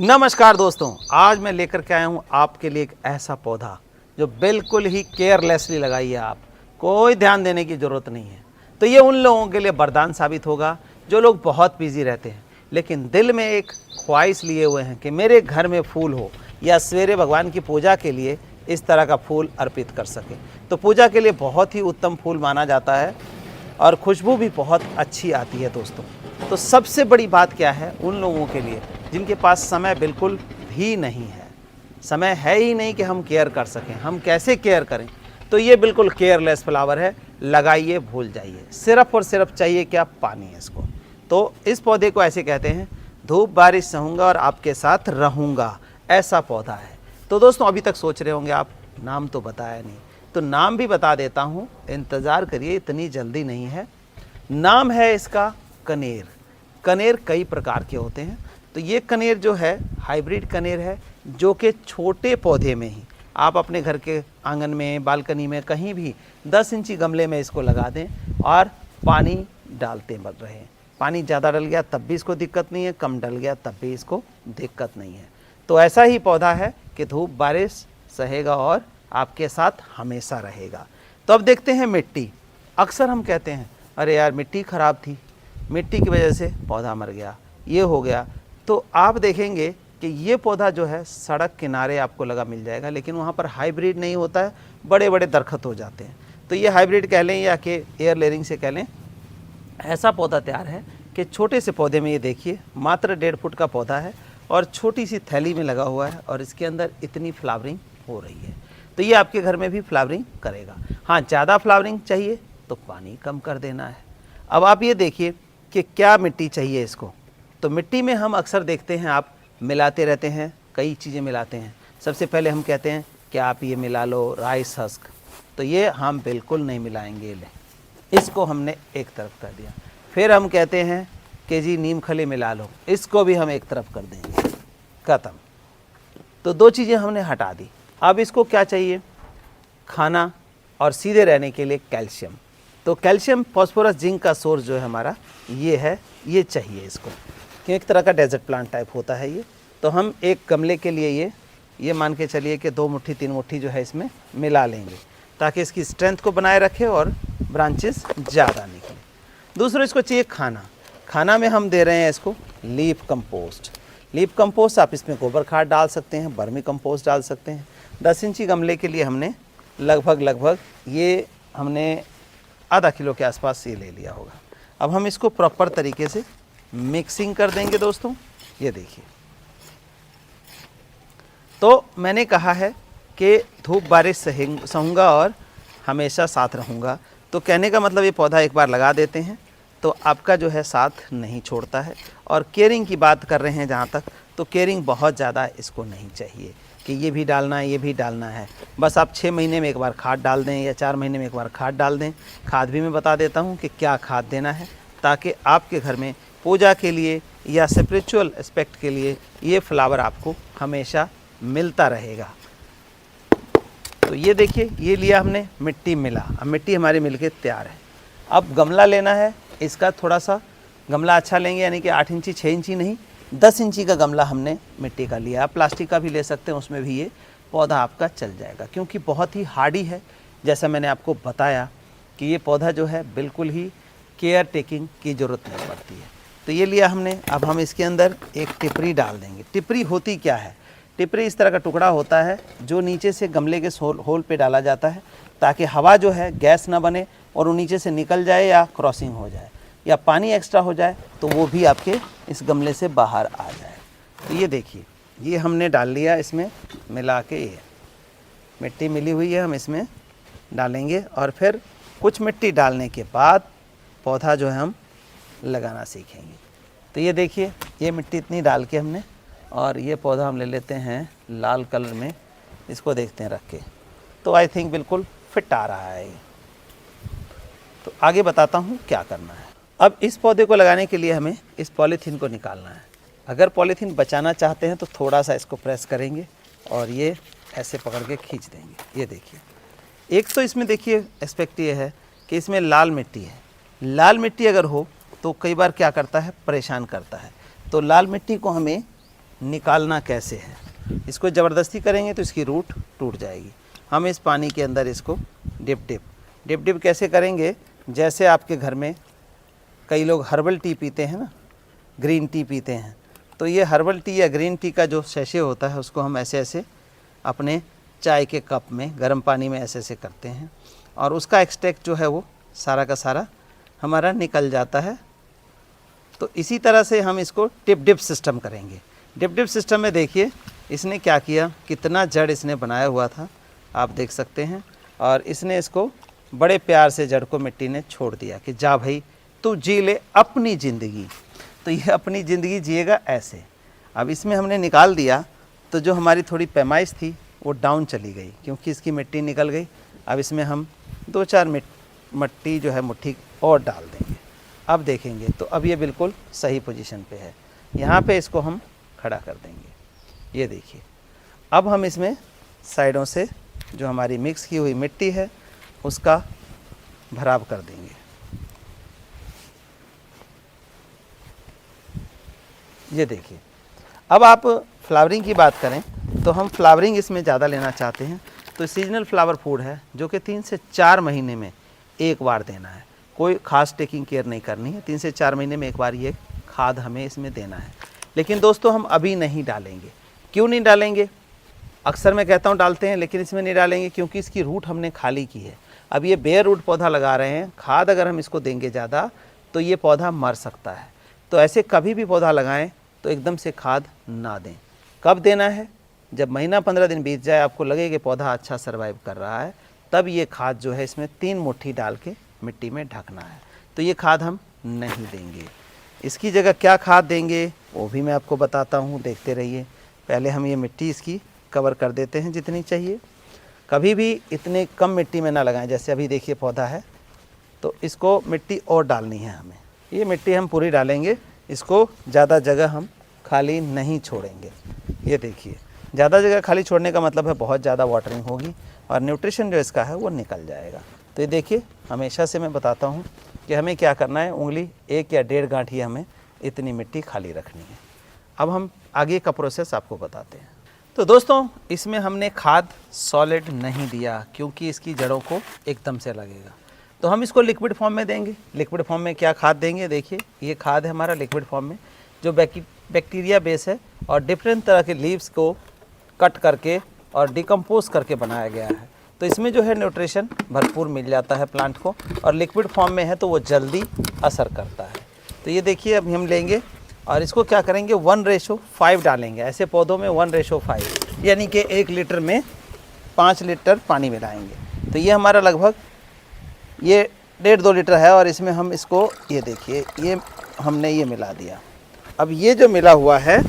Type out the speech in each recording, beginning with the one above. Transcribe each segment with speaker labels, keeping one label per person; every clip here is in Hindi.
Speaker 1: नमस्कार दोस्तों, आज मैं लेकर के आया हूँ आपके लिए एक ऐसा पौधा जो बिल्कुल ही केयरलेसली लगाइए आप, कोई ध्यान देने की ज़रूरत नहीं है। तो ये उन लोगों के लिए वरदान साबित होगा जो लोग बहुत बिजी रहते हैं लेकिन दिल में एक ख्वाहिश लिए हुए हैं कि मेरे घर में फूल हो या सवेरे भगवान की पूजा के लिए इस तरह का फूल अर्पित कर सके। तो पूजा के लिए बहुत ही उत्तम फूल माना जाता है और खुशबू भी बहुत अच्छी आती है दोस्तों। तो सबसे बड़ी बात क्या है उन लोगों के लिए जिनके पास समय बिल्कुल भी नहीं है, समय है ही नहीं कि हम केयर कर सकें, हम कैसे केयर करें। तो ये बिल्कुल केयरलेस फ्लावर है, लगाइए भूल जाइए। सिर्फ और सिर्फ चाहिए क्या, पानी है इसको। तो इस पौधे को ऐसे कहते हैं धूप बारिश सहूँगा और आपके साथ रहूँगा, ऐसा पौधा है। तो दोस्तों अभी तक सोच रहे होंगे आप नाम तो बताया नहीं, तो नाम भी बता देता हूँ, इंतज़ार करिए, इतनी जल्दी नहीं है। नाम है इसका कनेर। कनेर कई प्रकार के होते हैं, तो ये कनेर जो है हाइब्रिड कनेर है जो कि छोटे पौधे में ही आप अपने घर के आंगन में, बालकनी में, कहीं भी 10 इंची गमले में इसको लगा दें और पानी डालते बन रहे हैं। पानी ज़्यादा डल गया तब भी इसको दिक्कत नहीं है, कम डल गया तब भी इसको दिक्कत नहीं है। तो ऐसा ही पौधा है कि धूप बारिश सहेगा और आपके साथ हमेशा रहेगा। तो अब देखते हैं मिट्टी। अक्सर हम कहते हैं अरे यार मिट्टी ख़राब थी, मिट्टी की वजह से पौधा मर गया, ये हो गया। तो आप देखेंगे कि ये पौधा जो है सड़क किनारे आपको लगा मिल जाएगा, लेकिन वहाँ पर हाइब्रिड नहीं होता है, बड़े बड़े दरख्त हो जाते हैं। तो ये हाइब्रिड कह लें या कि एयर लेयरिंग से कह लें, ऐसा पौधा तैयार है कि छोटे से पौधे में ये देखिए मात्र 1.5 फुट का पौधा है और छोटी सी थैली में लगा हुआ है और इसके अंदर इतनी फ्लावरिंग हो रही है। तो ये आपके घर में भी फ्लावरिंग करेगा। हाँ, ज़्यादा फ्लावरिंग चाहिए तो पानी कम कर देना है। अब आप ये देखिए कि क्या मिट्टी चाहिए इसको। तो मिट्टी में हम अक्सर देखते हैं आप मिलाते रहते हैं, कई चीज़ें मिलाते हैं। सबसे पहले हम कहते हैं कि आप ये मिला लो राइस हस्क, तो ये हम बिल्कुल नहीं मिलाएंगे। ले इसको हमने एक तरफ कर दिया। फिर हम कहते हैं कि जी नीम खली मिला लो, इसको भी हम एक तरफ कर देंगे, ख़त्म। तो 2 चीज़ें हमने हटा दी। अब इसको क्या चाहिए, खाना और सीधे रहने के लिए कैल्शियम। तो कैल्शियम, फॉस्फोरस, जिंक का सोर्स जो है हमारा ये है, ये चाहिए इसको, कि एक तरह का डेजर्ट प्लांट टाइप होता है ये। तो हम एक गमले के लिए ये मान के चलिए कि 2 मुट्ठी 3 मुट्ठी जो है इसमें मिला लेंगे ताकि इसकी स्ट्रेंथ को बनाए रखे और ब्रांचेस ज़्यादा निकलें। दूसरा इसको चाहिए खाना। खाना में हम दे रहे हैं इसको लीफ कंपोस्ट। लीफ कंपोस्ट आप इसमें गोबर खाद डाल सकते हैं, वर्मी कंपोस्ट डाल सकते हैं। 10 इंची गमले के लिए हमने लगभग ये हमने आधा किलो के आसपास ये ले लिया होगा। अब हम इसको प्रॉपर तरीके से मिक्सिंग कर देंगे दोस्तों। ये देखिए, तो मैंने कहा है कि धूप बारिश सहूँगा और हमेशा साथ रहूँगा। तो कहने का मतलब ये पौधा एक बार लगा देते हैं तो आपका जो है साथ नहीं छोड़ता है। और केयरिंग की बात कर रहे हैं जहाँ तक, तो केयरिंग बहुत ज़्यादा इसको नहीं चाहिए कि ये भी डालना है, ये भी डालना है। बस आप 6 महीने में एक बार खाद डाल दें या 4 महीने में एक बार खाद डाल दें। खाद भी मैं बता देता हूँ कि क्या खाद देना है ताकि आपके घर में पूजा के लिए या स्पिरिचुअल एस्पेक्ट के लिए ये फ्लावर आपको हमेशा मिलता रहेगा। तो ये देखिए, ये लिया हमने, मिट्टी मिला, अब मिट्टी हमारी मिलके तैयार है। अब गमला लेना है, इसका थोड़ा सा गमला अच्छा लेंगे, यानी कि 8 इंची 6 इंची नहीं, 10 इंची का गमला हमने मिट्टी का लिया। आप प्लास्टिक का भी ले सकते हैं, उसमें भी ये पौधा आपका चल जाएगा क्योंकि बहुत ही हार्डी है। जैसा मैंने आपको बताया कि ये पौधा जो है बिल्कुल ही केयर टेकिंग की ज़रूरत नहीं पड़ती है। तो ये लिया हमने। अब हम इसके अंदर एक टिपरी डाल देंगे। टिपरी होती क्या है, टिपरी इस तरह का टुकड़ा होता है जो नीचे से गमले के होल पे डाला जाता है ताकि हवा जो है गैस ना बने और वो नीचे से निकल जाए या क्रॉसिंग हो जाए या पानी एक्स्ट्रा हो जाए तो वो भी आपके इस गमले से बाहर आ जाए। तो ये देखिए, ये हमने डाल लिया, इसमें मिला के ये मिट्टी मिली हुई है, हम इसमें डालेंगे और फिर कुछ मिट्टी डालने के बाद पौधा जो है हम लगाना सीखेंगे। तो ये देखिए, ये मिट्टी इतनी डाल के हमने, और ये पौधा हम ले लेते हैं लाल कलर में, इसको देखते हैं रख के। तो आई थिंक बिल्कुल फिट आ रहा है ये। तो आगे बताता हूँ क्या करना है। अब इस पौधे को लगाने के लिए हमें इस पॉलीथीन को निकालना है। अगर पॉलीथीन बचाना चाहते हैं तो थोड़ा सा इसको प्रेस करेंगे और ये ऐसे पकड़ के खींच देंगे। ये देखिए, एक तो इसमें देखिए एस्पेक्ट ये है कि इसमें लाल मिट्टी है। लाल मिट्टी अगर हो तो कई बार क्या करता है, परेशान करता है। तो लाल मिट्टी को हमें निकालना कैसे है। इसको ज़बरदस्ती करेंगे तो इसकी रूट टूट जाएगी। हम इस पानी के अंदर इसको डिप कैसे करेंगे, जैसे आपके घर में कई लोग हर्बल टी पीते हैं ना, ग्रीन टी पीते हैं, तो ये हर्बल टी या ग्रीन टी का जो सैशे होता है उसको हम ऐसे ऐसे अपने चाय के कप में गर्म पानी में ऐसे ऐसे करते हैं और उसका एक्सट्रैक्ट जो है वो सारा का सारा हमारा निकल जाता है। तो इसी तरह से हम इसको डिप सिस्टम करेंगे। डिप सिस्टम में देखिए इसने क्या किया, कितना जड़ इसने बनाया हुआ था, आप देख सकते हैं। और इसने इसको बड़े प्यार से जड़ को मिट्टी ने छोड़ दिया कि जा भाई तू जी ले अपनी ज़िंदगी। तो ये अपनी ज़िंदगी जिएगा ऐसे। अब इसमें हमने निकाल दिया तो जो हमारी थोड़ी पैमाइश थी वो डाउन चली गई क्योंकि इसकी मिट्टी निकल गई। अब इसमें हम 2-4 मिट्टी जो है मुट्ठी और डाल देंगे। अब देखेंगे तो अब ये बिल्कुल सही पोजीशन पे है। यहाँ पे इसको हम खड़ा कर देंगे। ये देखिए अब हम इसमें साइडों से जो हमारी मिक्स की हुई मिट्टी है उसका भराव कर देंगे। ये देखिए अब आप फ्लावरिंग की बात करें तो हम फ्लावरिंग इसमें ज़्यादा लेना चाहते हैं तो सीजनल फ्लावर फूड है जो कि 3 से 4 महीने में एक बार देना है। कोई ख़ास टेकिंग केयर नहीं करनी है, 3 से 4 महीने में एक बार ये खाद हमें इसमें देना है। लेकिन दोस्तों हम अभी नहीं डालेंगे। क्यों नहीं डालेंगे? अक्सर मैं कहता हूँ डालते हैं लेकिन इसमें नहीं डालेंगे क्योंकि इसकी रूट हमने खाली की है। अब ये बेयर रूट पौधा लगा रहे हैं, खाद अगर हम इसको देंगे ज़्यादा तो ये पौधा मर सकता है। तो ऐसे कभी भी पौधा लगाएं तो एकदम से खाद ना दें। कब देना है? जब महीना 15 दिन बीत जाए, आपको लगे कि पौधा अच्छा सर्वाइव कर रहा है, तब ये खाद जो है इसमें 3 मुट्ठी डाल के मिट्टी में ढकना है। तो ये खाद हम नहीं देंगे। इसकी जगह क्या खाद देंगे वो भी मैं आपको बताता हूँ, देखते रहिए। पहले हम ये मिट्टी इसकी कवर कर देते हैं जितनी चाहिए। कभी भी इतने कम मिट्टी में ना लगाएं। जैसे अभी देखिए पौधा है तो इसको मिट्टी और डालनी है हमें। ये मिट्टी हम पूरी डालेंगे, इसको ज़्यादा जगह हम खाली नहीं छोड़ेंगे। ये देखिए ज़्यादा जगह खाली छोड़ने का मतलब है बहुत ज़्यादा वाटरिंग होगी और न्यूट्रिशन जो इसका है वो निकल जाएगा। तो ये देखिए हमेशा से मैं बताता हूँ कि हमें क्या करना है, उंगली 1 या 1.5 गांठ ही हमें इतनी मिट्टी खाली रखनी है। अब हम आगे का प्रोसेस आपको बताते हैं। तो दोस्तों इसमें हमने खाद सॉलिड नहीं दिया क्योंकि इसकी जड़ों को एकदम से लगेगा। तो हम इसको लिक्विड फॉर्म में देंगे। लिक्विड फॉर्म में क्या खाद देंगे? देखिए ये खाद है हमारा लिक्विड फॉर्म में जो बैक्टीरिया बेस है और डिफरेंट तरह के लीव्स को कट करके और डिकम्पोज करके बनाया गया है। तो इसमें जो है न्यूट्रिशन भरपूर मिल जाता है प्लांट को और लिक्विड फॉर्म में है तो वो जल्दी असर करता है। तो ये देखिए अभी हम लेंगे और इसको क्या करेंगे 1:5 डालेंगे। ऐसे पौधों में 1:5 यानी कि 1 लीटर में 5 लीटर पानी मिलाएंगे। तो ये हमारा लगभग ये 1.5-2 लीटर है और इसमें हम इसको ये देखिए ये हमने ये मिला दिया। अब ये जो मिला हुआ है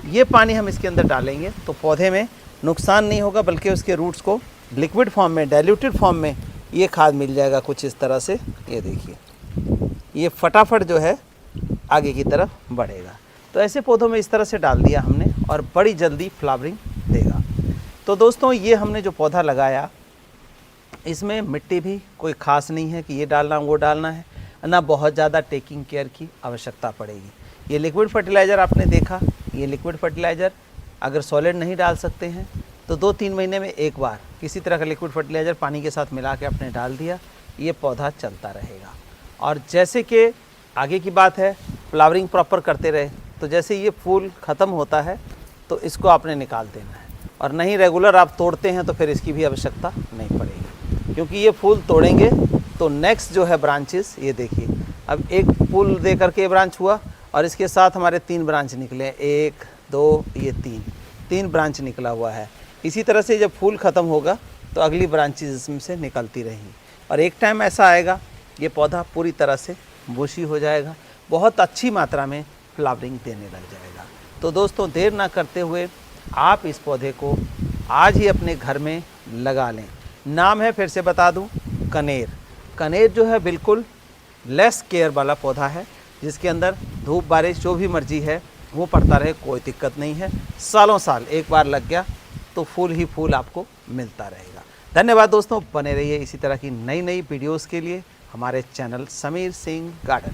Speaker 1: ये पानी हम इसके अंदर डालेंगे तो पौधे में नुकसान नहीं होगा बल्कि उसके रूट्स को लिक्विड फॉर्म में डाइल्यूटेड फॉर्म में ये खाद मिल जाएगा कुछ इस तरह से। ये देखिए ये फटाफट जो है आगे की तरफ बढ़ेगा। तो ऐसे पौधों में इस तरह से डाल दिया हमने और बड़ी जल्दी फ्लावरिंग देगा। तो दोस्तों ये हमने जो पौधा लगाया इसमें मिट्टी भी कोई ख़ास नहीं है कि ये डालना वो डालना है, ना बहुत ज़्यादा टेकिंग केयर की आवश्यकता पड़ेगी। ये लिक्विड फर्टिलाइज़र आपने देखा, ये लिक्विड फर्टिलाइज़र अगर सॉलिड नहीं डाल सकते हैं तो 2-3 महीने में एक बार किसी तरह का लिक्विड फर्टिलाइज़र पानी के साथ मिला के आपने डाल दिया, ये पौधा चलता रहेगा। और जैसे कि आगे की बात है फ्लावरिंग प्रॉपर करते रहे तो जैसे ये फूल ख़त्म होता है तो इसको आपने निकाल देना है और नहीं रेगुलर आप तोड़ते हैं तो फिर इसकी भी आवश्यकता नहीं पड़ेगी क्योंकि ये फूल तोड़ेंगे तो नेक्स्ट जो है ब्रांचेस ये देखिए अब एक फूल दे करके ब्रांच हुआ और इसके साथ हमारे 3 ब्रांच निकले, 1 2 ये 3 ब्रांच निकला हुआ है। इसी तरह से जब फूल ख़त्म होगा तो अगली ब्रांचेस इसमें से निकलती रहेंगी और एक टाइम ऐसा आएगा ये पौधा पूरी तरह से बुशी हो जाएगा, बहुत अच्छी मात्रा में फ्लावरिंग देने लग जाएगा। तो दोस्तों देर ना करते हुए आप इस पौधे को आज ही अपने घर में लगा लें। नाम है फिर से बता दूं कनेर। कनेर जो है बिल्कुल लेस केयर वाला पौधा है जिसके अंदर धूप बारिश जो भी मर्जी है वो पड़ता रहे, कोई दिक्कत नहीं है। सालों साल एक बार लग गया तो फूल ही फूल आपको मिलता रहेगा। धन्यवाद दोस्तों, बने रहिए इसी तरह की नई नई वीडियोस के लिए हमारे चैनल समीर सिंह गार्डन।